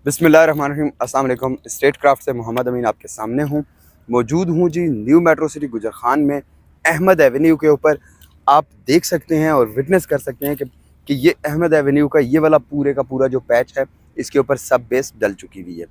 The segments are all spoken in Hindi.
बिस्मिल्लाहिर्रहमानिर्रहीम। अस्सलाम वालेकुम। स्टेट क्राफ्ट से मोहम्मद अमीन आपके सामने हूँ। मौजूद हूँ जी न्यू मेट्रो सिटी गुजर खान में, अहमद एवेन्यू के ऊपर। आप देख सकते हैं और विटनेस कर सकते हैं कि ये अहमद एवेन्यू का ये वाला पूरे का पूरा जो पैच है, इसके ऊपर सब बेस डल चुकी हुई है।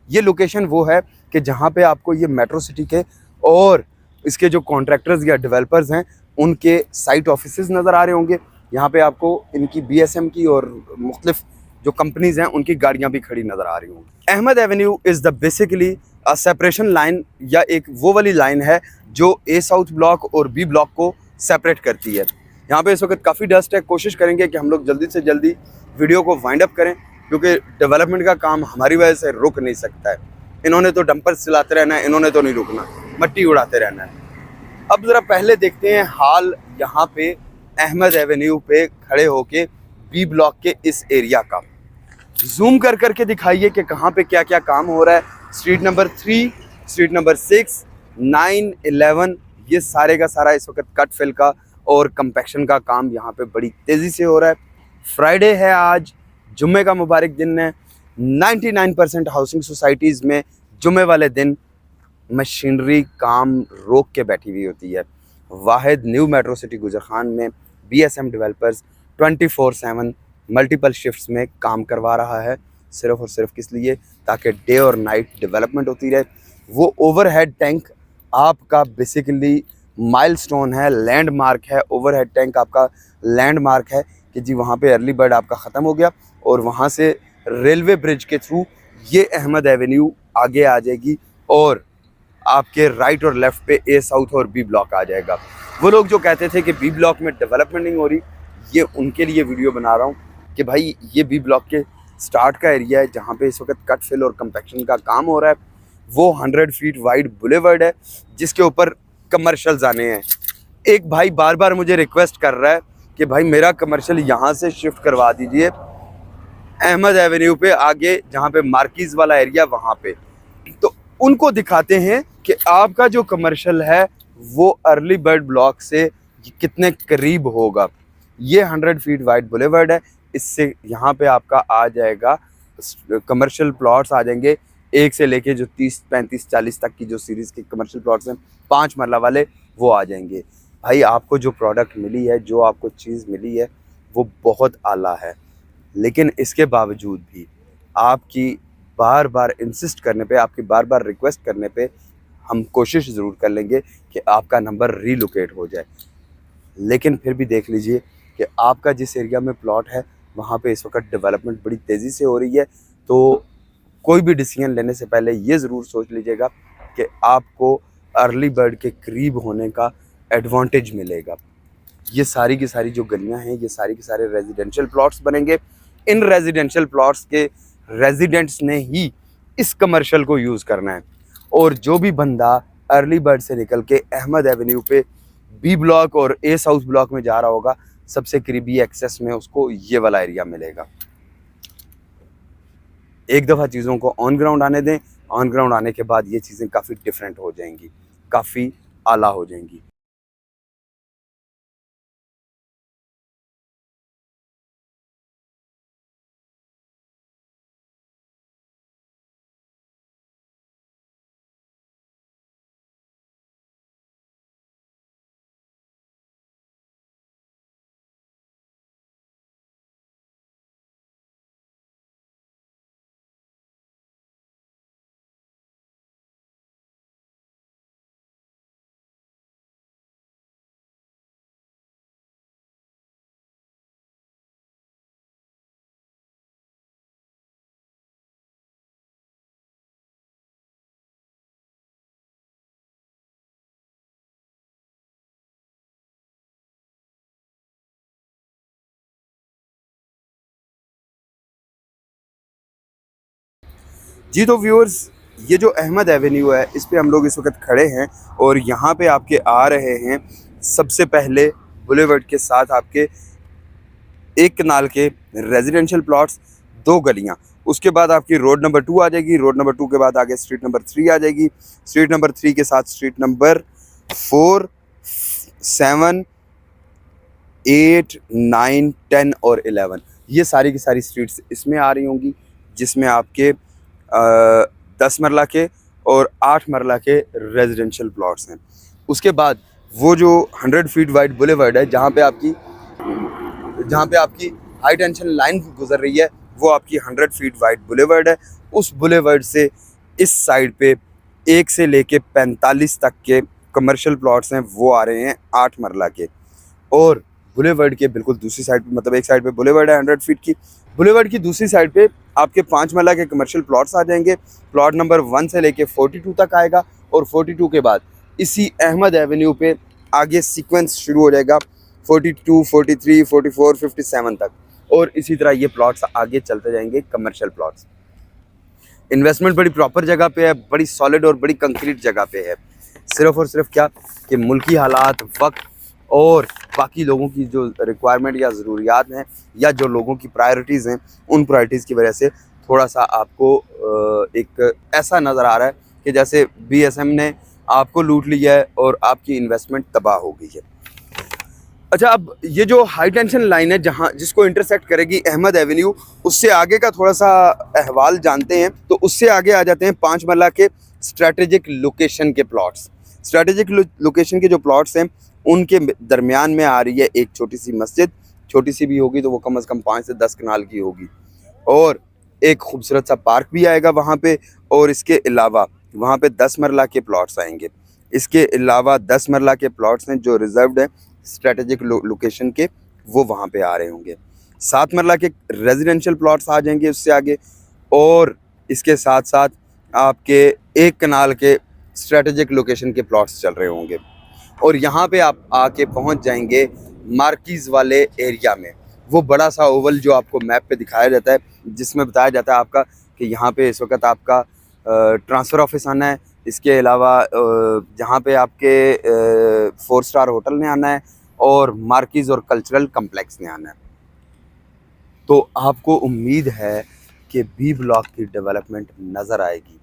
ये लोकेशन वो है कि जहाँ पे आपको ये मेट्रो सिटी के और इसके जो कॉन्ट्रैक्टर्स या डेवलपर्स हैं उनके साइट ऑफिसेज नज़र आ रहे होंगे। यहाँ पे आपको इनकी BSM की और मुख्तलिफ जो कंपनीज हैं उनकी गाड़ियां भी खड़ी नज़र आ रही होंगी। Ahmed avenue is the basically separation line, या एक वो वाली लाइन है जो A साउथ ब्लॉक और B ब्लॉक को सेपरेट करती है। यहाँ पे इस वक्त काफ़ी डस्ट है। कोशिश करेंगे कि हम लोग जल्दी से जल्दी वीडियो को वाइंड अप करें, क्योंकि डेवलपमेंट का काम हमारी वजह से रुक नहीं सकता है। इन्होंने तो डंपर चलाते रहना है, इन्होंने तो नहीं रुकना, मट्टी उड़ाते रहना है। अब ज़रा पहले देखते हैं हाल यहाँ पे अहमद एवेन्यू पे खड़े होके B ब्लॉक के इस एरिया का। जूम कर करके दिखाइए कि कहाँ पे क्या क्या काम हो रहा है। स्ट्रीट नंबर 3, स्ट्रीट नंबर 6, 9, 11, ये सारे का सारा इस वक्त कट फिल का और कंपैक्शन का काम यहाँ पे बड़ी तेज़ी से हो रहा है। फ्राइडे है आज, जुम्मे का मुबारक दिन है। 99% हाउसिंग सोसाइटीज़ में जुम्मे वाले दिन मशीनरी काम रोक के बैठी हुई होती है। वाहिद न्यू मेट्रो सिटी गुजर खान में BSM डेवलपर्स 24/7 मल्टीपल शिफ्ट्स में काम करवा रहा है, सिर्फ और सिर्फ किस लिए, ताकि डे और नाइट डेवलपमेंट होती रहे। वो ओवरहेड टैंक आपका बेसिकली माइलस्टोन है, लैंडमार्क है। ओवरहेड टैंक आपका लैंडमार्क है कि जी वहाँ पे अर्ली बर्ड आपका ख़त्म हो गया और वहाँ से रेलवे ब्रिज के थ्रू ये अहमद एवेन्यू आगे आ जाएगी और आपके राइट और लेफ्ट पे A साउथ और B ब्लॉक आ जाएगा। वो लोग जो कहते थे कि B ब्लॉक में डेवलपमेंट नहीं हो रही, ये उनके लिए वीडियो बना रहा हूँ कि भाई ये B ब्लॉक के स्टार्ट का एरिया है जहाँ पे इस वक्त कट फिल और कंपैक्शन का काम हो रहा है। वो 100 फीट वाइड बुलेवर्ड है जिसके ऊपर कमर्शल्स आने हैं। एक भाई बार बार मुझे रिक्वेस्ट कर रहा है कि भाई मेरा कमर्शियल यहाँ से शिफ्ट करवा दीजिए अहमद एवेन्यू पे आगे, जहाँ पे मार्किज वाला एरिया वहाँ पे। तो उनको दिखाते हैं कि आपका जो कमर्शियल है वो अर्ली बर्ड ब्लॉक से कितने करीब होगा। ये 100 फीट वाइड बुलेवर्ड है। इससे यहाँ पे आपका आ जाएगा कमर्शियल प्लॉट्स आ जाएंगे 1 से लेके जो 30, 35, 40 तक की जो सीरीज़ के कमर्शियल प्लॉट्स हैं 5 मरला वाले, वो आ जाएंगे। भाई आपको जो प्रोडक्ट मिली है, जो आपको चीज़ मिली है, वो बहुत आला है। लेकिन इसके बावजूद भी आपकी बार बार इंसिस्ट करने पे, आपकी बार बार रिक्वेस्ट करने पे हम कोशिश ज़रूर कर लेंगे कि आपका नंबर रीलोकेट हो जाए। लेकिन फिर भी देख लीजिए कि आपका जिस एरिया में प्लॉट है वहाँ पे इस वक्त डेवलपमेंट बड़ी तेज़ी से हो रही है। तो कोई भी डिसीजन लेने से पहले ये ज़रूर सोच लीजिएगा कि आपको अर्ली बर्ड के करीब होने का एडवांटेज मिलेगा। ये सारी की सारी जो गलियाँ हैं, ये सारी के सारे रेजिडेंशियल प्लॉट्स बनेंगे। इन रेजिडेंशियल प्लॉट्स के रेजिडेंट्स ने ही इस कमर्शियल को यूज़ करना है। और जो भी बंदा अर्ली बर्ड से निकल के अहमद एवेन्यू पे B ब्लॉक और A साउथ ब्लॉक में जा रहा होगा, सबसे करीबी एक्सेस में उसको ये वाला एरिया मिलेगा। एक दफ़ा चीज़ों को ऑन ग्राउंड आने दें। ऑन ग्राउंड आने के बाद ये चीज़ें काफ़ी डिफरेंट हो जाएंगी, काफ़ी आला हो जाएंगी। जी तो व्यूअर्स, ये जो अहमद एवेन्यू है इस पे हम लोग इस वक्त खड़े हैं और यहाँ पे आपके आ रहे हैं सबसे पहले बुलेवर्ड के साथ आपके एक कनाल के रेजिडेंशियल प्लॉट्स, 2 गलियाँ। उसके बाद आपकी रोड नंबर 2 आ जाएगी। रोड नंबर 2 के बाद आगे स्ट्रीट नंबर 3 आ जाएगी। स्ट्रीट नंबर 3 के साथ स्ट्रीट नंबर 4, 7, 8, 9, 10 और 11, ये सारी की सारी स्ट्रीट्स इसमें आ रही होंगी, जिसमें आपके 10 मरला के और 8 मरला के रेजिडेंशियल प्लॉट्स हैं। उसके बाद वो जो 100 फीट वाइड बुलेवर्ड है जहाँ पे आपकी हाई टेंशन लाइन गुजर रही है, वो आपकी 100 फीट वाइड बुलेवर्ड है। उस बुलेवर्ड से इस साइड पे 1 से लेके 45 तक के कमर्शियल प्लॉट्स हैं, वो आ रहे हैं 8 मरला के। और बुलेवर्ड के बिल्कुल दूसरी साइड पे, मतलब एक साइड पे बुलेवर्ड है 100 फीट की, बुलेवर्ड की दूसरी साइड पे आपके 5 मरला के कमर्शियल प्लॉट्स आ जाएंगे। प्लॉट नंबर 1 से लेके 42 तक आएगा और 42 के बाद इसी अहमद एवेन्यू पे आगे सीक्वेंस शुरू हो जाएगा 42, 43, 44, 57 तक, और इसी तरह ये प्लॉट्स आगे चलते जाएंगे कमर्शियल प्लॉट्स। इन्वेस्टमेंट बड़ी प्रॉपर जगह पे है, बड़ी सॉलिड और बड़ी कंक्रीट जगह पे है। सिर्फ और सिर्फ क्या कि मुल्की हालात, वक्त और बाकी लोगों की जो रिक्वायरमेंट या ज़रूरियात हैं या जो लोगों की प्रायोरिटीज़ हैं, उन प्रायोरिटीज़ की वजह से थोड़ा सा आपको एक ऐसा नज़र आ रहा है कि जैसे BSM ने आपको लूट लिया है और आपकी इन्वेस्टमेंट तबाह हो गई है। अच्छा, अब ये जो हाई टेंशन लाइन है जहाँ जिसको इंटरसेक्ट करेगी अहमद एवेन्यू, उससे आगे का थोड़ा सा अहवाल जानते हैं। तो उससे आगे आ जाते हैं 5 मरला के स्ट्रेटेजिक लोकेशन के प्लॉट्स। स्ट्रेटेजिक लोकेशन के जो प्लॉट्स हैं उनके दरमियान में आ रही है एक छोटी सी मस्जिद, छोटी सी भी होगी तो वो कम से कम 5 से 10 कनाल की होगी, और एक खूबसूरत सा पार्क भी आएगा वहाँ पे। और इसके अलावा वहाँ पे 10 मरला के प्लॉट्स आएंगे। इसके अलावा 10 मरला के प्लॉट्स हैं जो रिजर्व्ड हैं स्ट्रेटेजिक लोकेशन के, वो वहाँ पे आ रहे होंगे। 7 मरला के रेजिडेंशियल प्लॉट्स आ जाएंगे उससे आगे, और इसके साथ साथ आपके 1 कनाल के स्ट्रेटेजिक लोकेशन के प्लॉट्स चल रहे होंगे। और यहाँ पे आप आके पहुँच जाएंगे मार्कीज़ वाले एरिया में, वो बड़ा सा ओवल जो आपको मैप पे दिखाया जाता है, जिसमें बताया जाता है आपका कि यहाँ पे इस वक्त आपका ट्रांसफ़र ऑफिस आना है। इसके अलावा जहाँ पे आपके 4 स्टार होटल ने आना है और मार्कीज़ और कल्चरल कम्प्लेक्स ने आना है। तो आपको उम्मीद है कि B ब्लॉक की डेवलपमेंट नज़र आएगी।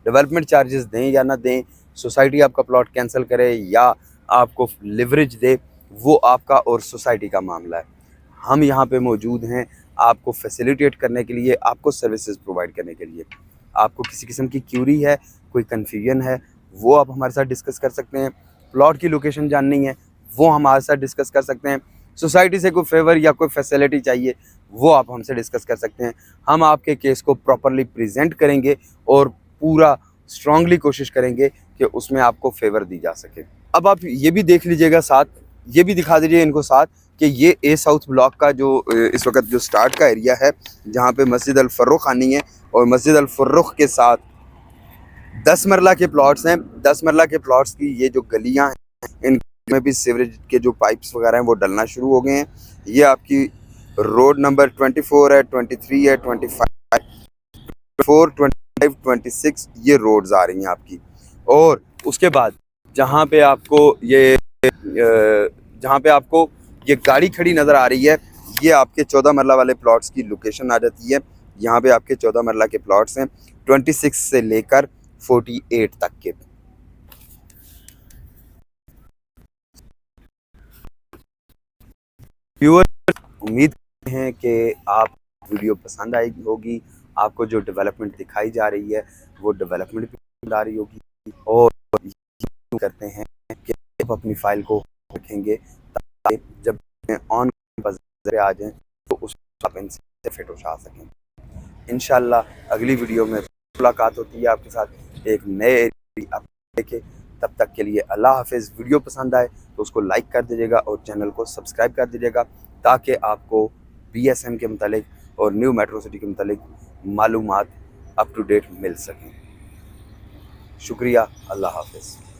डेवलपमेंट चार्जेस दें या ना दें, सोसाइटी आपका प्लॉट कैंसिल करे या आपको लिवरेज दे, वो आपका और सोसाइटी का मामला है। हम यहाँ पे मौजूद हैं आपको फैसिलिटेट करने के लिए, आपको सर्विसेज प्रोवाइड करने के लिए। आपको किसी किस्म की क्यूरी है, कोई कन्फ्यूजन है, वो आप हमारे साथ डिस्कस कर सकते हैं। प्लॉट की लोकेशन जाननी है, वो हमारे साथ डिस्कस कर सकते हैं। सोसाइटी से कोई फेवर या कोई फैसिलिटी चाहिए, वो आप हमसे डिस्कस कर सकते हैं। हम आपके केस को प्रॉपरली प्रेजेंट करेंगे और पूरा स्ट्रांगली कोशिश करेंगे कि उसमें आपको फेवर दी जा सके। अब आप ये भी देख लीजिएगा, साथ ये भी दिखा दीजिए इनको साथ कि ये A साउथ ब्लॉक का जो इस वक्त जो स्टार्ट का एरिया है, जहाँ पे मस्जिद अल फर्रुख आनी है, और मस्जिद अल फर्रुख के साथ 10 मरला के प्लॉट्स हैं। 10 मरला के प्लॉट्स की ये जो गलियाँ हैं, इनमें भी सीवरेज के जो पाइप्स वगैरह हैं वो डलना शुरू हो गए हैं। ये आपकी रोड नंबर 24 है, 23 है, 25, 24, 25, 26 ये रोड्स आ रही हैं आपकी। और उसके बाद जहाँ पे आपको ये गाड़ी खड़ी नज़र आ रही है, ये आपके 14 मरला वाले प्लॉट्स की लोकेशन आ जाती है। यहाँ पे आपके 14 मरला के प्लॉट्स हैं 26 से लेकर 48 तक के। व्यूअर्स, उम्मीद हैं कि आप वीडियो पसंद आई होगी। आपको जो डेवलपमेंट दिखाई जा रही है वो डेवलपमेंट भी पसंद आ रही होगी, और करते हैं कि आप अपनी फाइल को रखेंगे ताकि जब ऑन बाजार आ जाएं तो उस आप इनसे फिट उठा सकें। इंशाल्लाह अगली वीडियो में मुलाकात होती है आपके साथ एक नए देखे। तब तक के लिए अल्लाह हाफिज़। वीडियो पसंद आए तो उसको लाइक कर दीजिएगा और चैनल को सब्सक्राइब कर दीजिएगा ताकि आपको BSM के मुतालिक और न्यू मेट्रो सिटी के मुतालिक मालूमात अप टू डेट मिल सकें। शुक्रिया, अल्लाह हाफिज़।